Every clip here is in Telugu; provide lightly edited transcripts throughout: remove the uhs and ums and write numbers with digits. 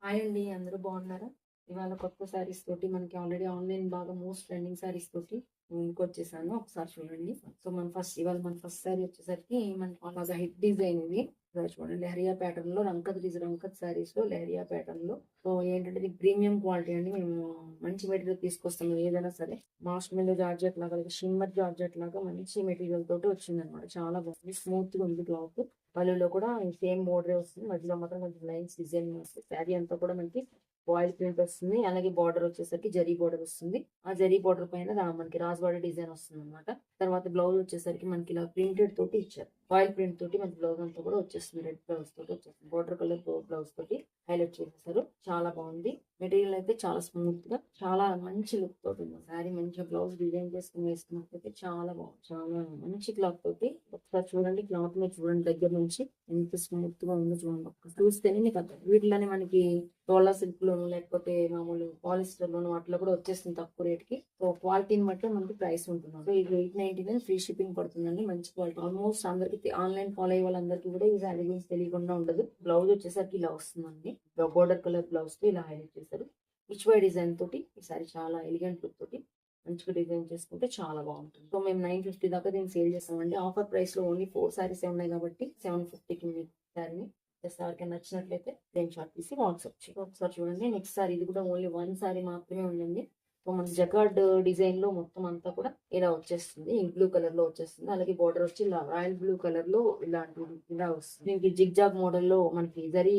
హాయ్ అండి, అందరూ బాగున్నారా? ఇవాళ కొత్త శారీస్ తోటి మనకి ఆల్రెడీ ఆన్లైన్ బాగా మోస్ట్ ట్రెండింగ్ శారీస్ తోటి ముందుకు వచ్చేసాను. ఒకసారి చూడండి. సో మన ఫస్ట్ శారీ వచ్చేసరికి మనకి బాగా హిట్ డిజైన్ ఇది. ఇలా చూడండి, లెహరియా ప్యాటర్న్ లో రంకత్ శారీస్ లో లెహరియా ప్యాటర్న్ లో. సో ఏంటంటే ఇది ప్రీమియం క్వాలిటీ అండి. మేము మంచి మెటీరియల్ తీసుకొస్తాము. ఏదైనా సరే మాస్క్ మీద జార్జెట్ లాగా షిమ్మర్ జార్జెట్ లాగా మంచి మెటీరియల్ తోటి వచ్చింది అనమాట. చాలా బాగుంది, స్మూత్ గా ఉంది క్లాత్. పళ్ళులో కూడా సేమ్ బోర్డర్ వస్తుంది, మధ్యలో మాత్రం కొంచెం లైన్స్ డిజైన్ వస్తుంది. శారీ అంతా కూడా మనకి వాయిల్ ప్రింట్ వస్తుంది. అలాగే బార్డర్ వచ్చేసరికి జరీ బార్డర్ వస్తుంది. ఆ జరీ బార్డర్ పైన మనకి రాజవాడ డిజైన్ వస్తుంది అనమాట. తర్వాత బ్లౌజ్ వచ్చేసరికి మనకి ఇలా ప్రింటెడ్ తోటి ఇచ్చారు. వాయిల్ ప్రింట్ తోటి మనకి బ్లౌజ్ అంతా కూడా వచ్చేస్తుంది. రెడ్ బ్లౌజ్ తోటి వచ్చేస్తుంది. బార్డర్ కలర్ బ్లౌజ్ తోటి హైలైట్ చేసేసారు. చాలా బాగుంది. మెటీరియల్ అయితే చాలా స్మూత్ గా, చాలా మంచి లుక్ తోటి ఉంది శారీ. మంచిగా బ్లౌజ్ డిజైన్ చేసుకుని వేసుకున్నట్లయితే చాలా బాగుంది. చాలా మంచి క్లాత్ తోటి. ఒకసారి చూడండి, క్లాత్ మీద చూడండి దగ్గర నుంచి ఎంత స్మూత్ గా ఉందో చూడండి. ఒకసారి చూస్తేనే మీకు అర్థం. వీటిలోనే మనకి డోలా సిల్క్ లోను లేకపోతే మామూలు పాలిస్టర్ లోను అట్లా కూడా వచ్చేస్తుంది తక్కువ రేట్ కి. సో క్వాలిటీని బట్టి మనకి ప్రైస్ ఉంటుంది. సో ఇది 899 ఫ్రీ షిప్పింగ్ పడుతుందండి. మంచి క్వాలిటీ. ఆల్మోస్ట్ అందరికి ఆన్లైన్ ఫాలో అయ్యే వాళ్ళందరికీ కూడా ఈ శారీ గురించి తెలియకుండా ఉండదు. బ్లౌజ్ వచ్చేసరికి ఇలా వస్తుందండి. బోర్డర్ కలర్ బ్లౌజ్ తో ఇలా హైలైట్ చేశారు. పిచ్ వై డిజైన్ తోటి ఈ శారీ చాలా ఎలిగెంట్ లుక్ తోటి మంచిగా డిజైన్ చేసుకుంటే చాలా బాగుంటుంది. సో మేము 950 దాకా దీన్ని సేల్ చేస్తామండి. ఆఫర్ ప్రైస్ లో ఓన్లీ 4 శారీస్ ఉన్నాయి కాబట్టి 750కి మీ శారీని ఎవరికైనా నచ్చినట్లయితే స్క్రీన్ షాట్ తీసి వాట్సాప్ చేయండి. ఒకసారి చూడండి. నెక్స్ట్ సారీ ఇది కూడా ఓన్లీ 1 సారీ మాత్రమే ఉందండి. సో మన జకార్డ్ డిజైన్ లో మొత్తం అంతా కూడా ఇలా వచ్చేస్తుంది. ఇంక్ బ్లూ కలర్ లో వచ్చేస్తుంది. అలాగే బార్డర్ వచ్చి ఇలా రాయల్ బ్లూ కలర్ లో ఇలాంటి ఇలా వస్తుంది. దీనికి జిగ్ జాగ్ మోడల్ లో మనకి జరీ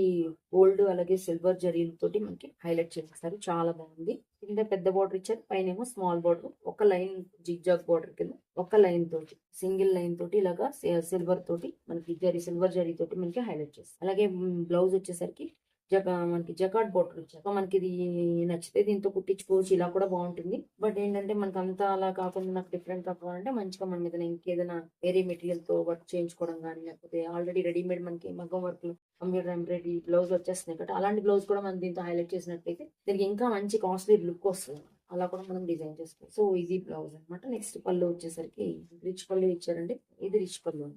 గోల్డ్ అలాగే సిల్వర్ జరీలతోటి మనకి హైలైట్ చేస్తారు. చాలా బాగుంది. కింద పెద్ద బార్డర్ ఇచ్చారు, పైన ఏమో స్మాల్ బార్డర్. ఒక లైన్ జిగ్ జాగ్ బార్డర్ కింద ఒక లైన్ తోటి, సింగిల్ లైన్ తోటి ఇలాగా సిల్వర్ తోటి మనకి సిల్వర్ జరీ తోటి మనకి హైలైట్ చేస్తారు. అలాగే బ్లౌజ్ వచ్చేసరికి మనకి జకాట్ బోర్డర్ ఇచ్చారు. మనకి ఇది నచ్చితే దీంతో కుట్టించుకోవచ్చు. ఇలా కూడా బాగుంటుంది. బట్ ఏంటంటే మనకి అంతా అలా కాకుండా నాకు డిఫరెంట్ గా కావాలంటే మంచిగా మన మీద ఇంకేదైనా వేరే మెటీరియల్ తో వర్క్ చేయించుకోవడం కానీ, లేకపోతే ఆల్రెడీ రెడీమేడ్ మనకి మగ్గం వర్క్ కంప్యూటర్ ఎంబ్రాయిడరీ బ్లౌజ్ వచ్చేస్తున్నాయి కాబట్టి అలాంటి బ్లౌజ్ కూడా మనం దీంతో హైలైట్ చేసినట్లయితే దీనికి ఇంకా మంచి కాస్ట్లీ లుక్ వస్తుంది. అలా కూడా మనం డిజైన్ చేసుకోవాలి. సో ఇది బ్లౌజ్ అనమాట. నెక్స్ట్ పళ్ళు వచ్చేసరికి రిచ్ పళ్ళు ఇచ్చారండి. ఇది రిచ్ పళ్ళు.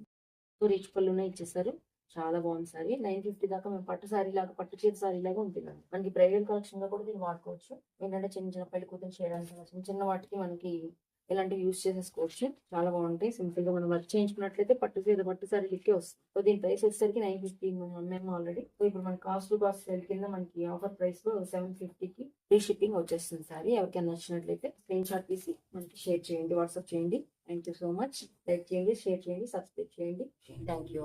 సో రిచ్ పళ్ళునే ఇచ్చేసారు. చాలా బాగుంది సారీ. 950 దాకా మేము పట్టు సారీ లాగా, పట్టు చీర సారీ లాగా ఉంటుందండి. మనకి బ్రైడల్ కలెక్షన్ గా కూడా దీన్ని వాడుకోవచ్చు. ఏంటంటే చిన్న చిన్న పెళ్లి కూతురు చేయడానికి చిన్న చిన్న వాటికి మనకి ఇలాంటివి యూజ్ చేసేసుకోవచ్చు. చాలా బాగుంటాయి. సింపుల్ గా మనం వర్క్ చేయించుకున్నట్లయితే పట్టు సారీ లిక్కే వస్తుంది. సో దీని ప్రైస్ వచ్చేసరికి 950 మేము ఆల్రెడీ. సో ఇప్పుడు మన కాస్ట్ సేల్ కింద మనకి ఆఫర్ ప్రైస్ లో 750కి ఫ్రీ షిప్పింగ్ వచ్చేస్తుంది సారీ. ఎవరికైనా నచ్చినట్లయితే స్క్రీన్ షాట్ తీసి మనకి షేర్ చేయండి, వాట్సాప్ చేయండి. Thank you so much. Like చేయండి, షేర్ చేయండి, సబ్స్క్రైబ్ చేయండి. Thank you.